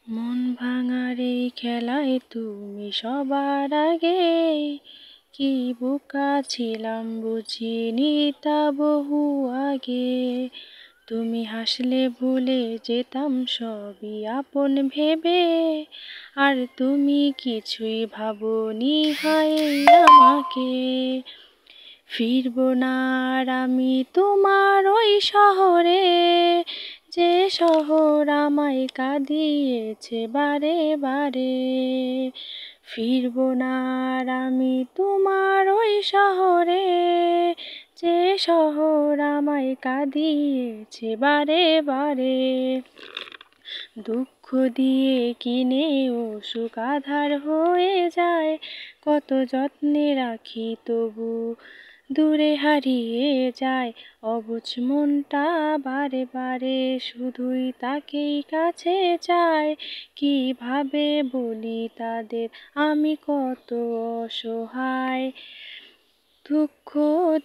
মন ভাঙার এই খেলায় তুমি সবার আগে, কি বোকা ছিলাম বুঝিনি তা বহু আগে। তুমি হাসলে ভুলে যেতাম সবই আপন ভেবে, আর তুমি কিছুই ভাবনি হায় আমাকে। ফিরবো না আর আমি তোমার ওই শহরে, যে শহর আমায় কাঁদিয়েছে বারে বারে। ফিরবো না আর আমি তোমার ওই শহরে, যে শহর আমায় কাঁদিয়েছে বারে বারে। দুঃখ দিয়ে কিনে ও সুখ আঁধার হয়ে যায়, কত যত্নে রাখি তবু দূরে হারিয়ে যায়। অবুঝ মনটা বারে বারে শুধুই তাকেই কাছে চায়, কিভাবে বলি তাদের আমি কত অসহায়। দুঃখ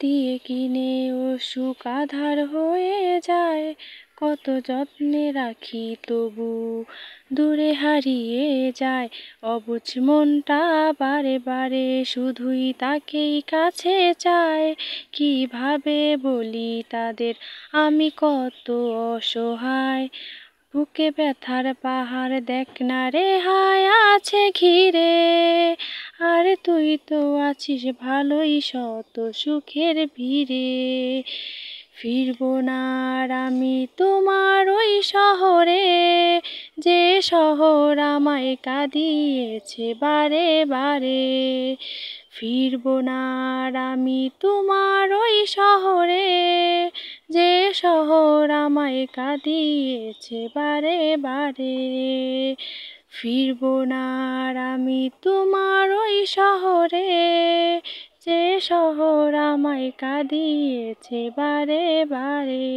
দিয়ে কিনে ও সুখ আঁধার হয়ে যায়, কত যত্নে রাখি তবু দূরে হারিয়ে যায়। অবুঝ মনটা বারে বারে শুধুই তাকেই কাছে চায়, কিভাবে বলি তাদের আমি কত অসহায়। বুকে ব্যথার পাহাড় দেখ না রে হায় আছে ঘিরে, আর তুই তো আছিস ভালোই শত সুখের ভিড়ে। ফিরবো না আর আমি তোমার ওই শহরে, যে শহর আমায় কাঁদিয়েছে বারে বারে। ফিরবো না আর আমি তোমার ওই শহরে, যে শহর আমায় কাঁদিয়েছে বারে বারে। ফিরবো না আর আমি তোমার ওই শহরে, যে শহর আমায় কাঁদিয়েছে বারে বারে।